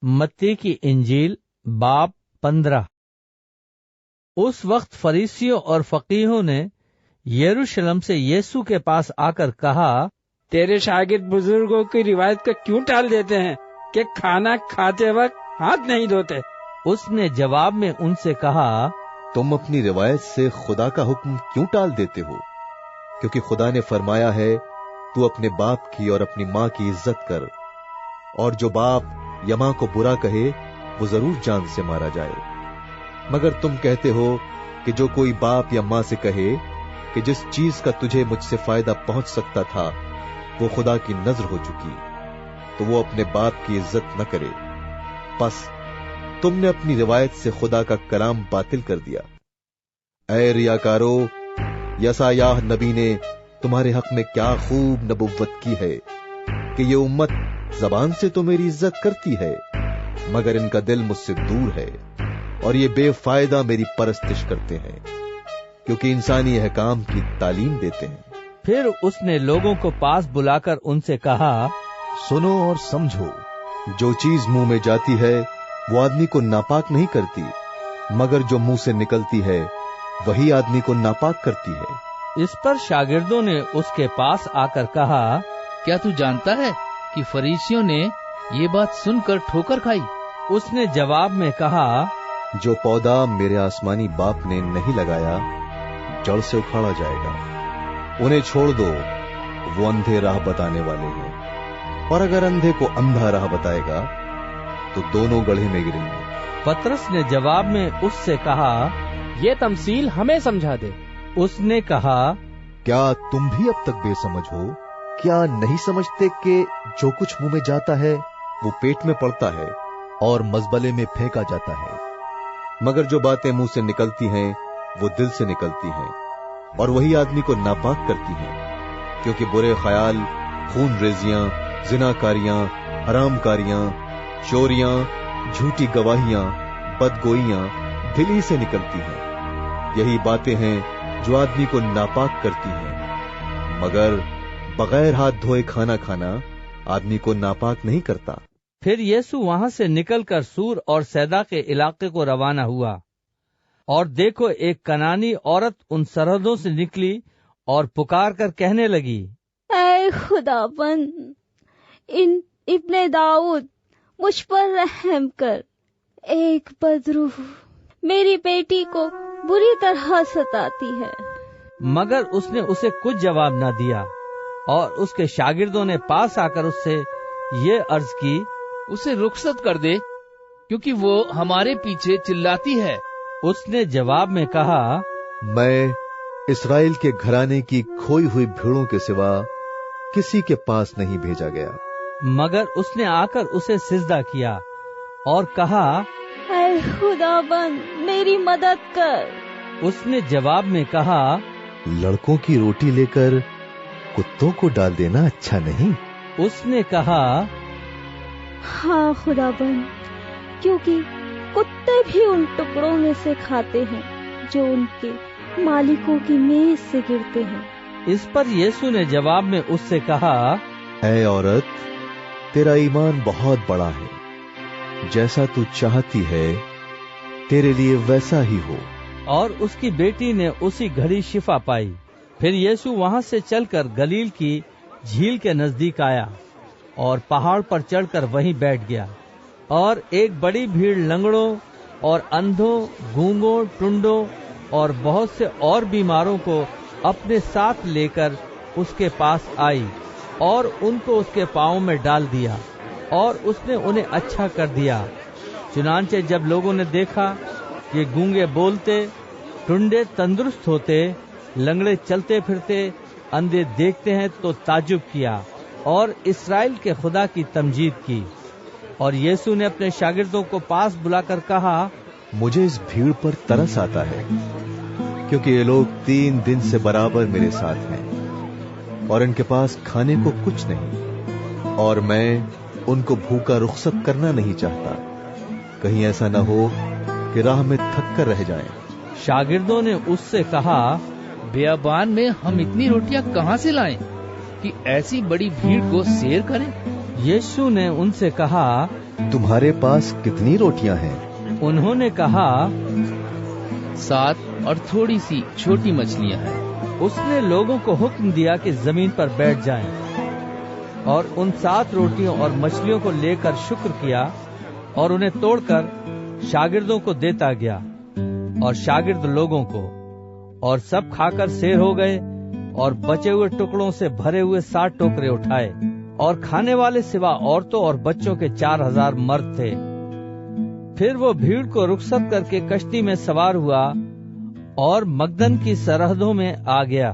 मत्ती की इंजील बाब 15। उस वक्त फरीसियों और फकीहों ने यरूशलेम से यीशु के पास आकर कहा, तेरे शागिर्द बुजुर्गों की रिवायत को क्यों टाल देते हैं कि खाना खाते वक्त हाथ नहीं धोते? उसने जवाब में उनसे कहा, तुम अपनी रिवायत से खुदा का हुक्म क्यों टाल देते हो? क्योंकि खुदा ने फरमाया है, तू अपने बाप की और अपनी माँ की इज्जत कर, और जो बाप या माँ को बुरा कहे वो जरूर जान से मारा जाए। मगर तुम कहते हो कि जो कोई बाप या माँ से कहे कि जिस चीज का तुझे मुझसे फायदा पहुंच सकता था वो खुदा की नजर हो चुकी, तो वो अपने बाप की इज्जत न करे। बस तुमने अपनी रिवायत से खुदा का कलाम बातिल कर दिया। ऐ रियाकारो, यसायाह नबी ने तुम्हारे हक में क्या खूब नबुव्वत की है कि ये उम्मत जबान से तो मेरी इज्जत करती है, मगर इनका दिल मुझसे दूर है, और ये बेफायदा मेरी परस्तिश करते हैं, क्योंकि इंसानी अहकाम की तालीम देते हैं। फिर उसने लोगों को पास बुलाकर उनसे कहा, सुनो और समझो, जो चीज मुंह में जाती है वो आदमी को नापाक नहीं करती, मगर जो मुंह से निकलती है वही आदमी को नापाक करती है। इस पर शागिर्दों ने उसके पास आकर कहा, क्या तू जानता है कि फरीसियों ने ये बात सुनकर ठोकर खाई? उसने जवाब में कहा, जो पौधा मेरे आसमानी बाप ने नहीं लगाया जड़ से उखाड़ा जाएगा। उन्हें छोड़ दो, वो अंधे राह बताने वाले हैं, और अगर अंधे को अंधा राह बताएगा तो दोनों गड्ढे में गिरेंगे। पतरस ने जवाब में उससे कहा, ये तमसील हमें समझा दे। उसने कहा, क्या तुम भी अब तक बेसमझ हो? क्या नहीं समझते कि जो कुछ मुंह में जाता है वो पेट में पड़ता है और मजबले में फेंका जाता है? मगर जो बातें मुंह से निकलती हैं वो दिल से निकलती हैं, और वही आदमी को नापाक करती हैं, क्योंकि बुरे ख्याल, खून रेजियां, जिनाकारियां, हरामकारियां, चोरियां, झूठी गवाहियां, बदगोइयां दिल ही से निकलती हैं। यही बातें हैं जो आदमी को नापाक करती हैं, मगर बगैर हाथ धोए खाना खाना आदमी को नापाक नहीं करता। फिर यीशु वहां से निकलकर सूर और सैदा के इलाके को रवाना हुआ, और देखो एक कनानी औरत उन सरहदों से निकली और पुकार कर कहने लगी, ऐ खुदाबंद, इन इब्ने दाऊद, मुझ पर रहम कर। एक बदरूह मेरी बेटी को बुरी तरह सताती है। मगर उसने उसे कुछ जवाब न दिया, और उसके शागिर्दों ने पास आकर उससे ये अर्ज की, उसे रुखसत कर दे, क्योंकि वो हमारे पीछे चिल्लाती है। उसने जवाब में कहा, मैं इस्राएल के घराने की खोई हुई भीड़ों के सिवा किसी के पास नहीं भेजा गया। मगर उसने आकर उसे सिजदा किया और कहा, ऐ खुदाबंद, मेरी मदद कर। उसने जवाब में कहा, लड़कों की रोटी लेकर कुत्तों को डाल देना अच्छा नहीं। उसने कहा, हाँ खुदाबंद, क्योंकि कुत्ते भी उन टुकड़ों में से खाते हैं जो उनके मालिकों की मेज से गिरते हैं। इस पर यीशु ने जवाब में उससे कहा, ऐ औरत, तेरा ईमान बहुत बड़ा है, जैसा तू चाहती है तेरे लिए वैसा ही हो। और उसकी बेटी ने उसी घड़ी शिफा पाई। फिर यीशु वहां से चलकर गलील की झील के नजदीक आया और पहाड़ पर चढ़कर वहीं बैठ गया, और एक बड़ी भीड़ लंगड़ों और अंधों, गूंगों, टुंडों और बहुत से और बीमारों को अपने साथ लेकर उसके पास आई, और उनको उसके पांवों में डाल दिया, और उसने उन्हें अच्छा कर दिया। चुनांचे जब लोगों ने देखा कि गूंगे बोलते, टुंडे तंदुरुस्त होते, लंगड़े चलते फिरते, अंधे देखते हैं, तो ताज्जुब किया और इस्राएल के खुदा की तमजीद की। और यीशु ने अपने शागिर्दों को पास बुलाकर कहा, मुझे इस भीड़ पर तरस आता है, क्योंकि ये लोग 3 दिन से बराबर मेरे साथ हैं, और इनके पास खाने को कुछ नहीं, और मैं उनको भूखा रुखसत करना नहीं चाहता। कहीं ऐसा न हो कि राह में थक कर रह जाएं। शागिर्दों ने उससे कहा, बियाबान में हम इतनी रोटियां कहाँ से लाएं कि ऐसी बड़ी भीड़ को सैर करें? यीशु ने उनसे कहा, तुम्हारे पास कितनी रोटियां हैं? उन्होंने कहा, 7 और थोड़ी सी छोटी मछलियां हैं। उसने लोगों को हुक्म दिया कि जमीन पर बैठ जाएं, और उन 7 रोटियों और मछलियों को लेकर शुक्र किया और उन्हें तोड़कर शागिर्दों को देता गया, और शागिर्द लोगों को। और सब खाकर सेर हो गए और बचे हुए टुकड़ों से भरे हुए 7 टोकरे उठाए, और खाने वाले सिवा औरतों और बच्चों के 4000 मर्द थे। फिर वो भीड़ को रुखसत करके कश्ती में सवार हुआ और मगदन की सरहदों में आ गया।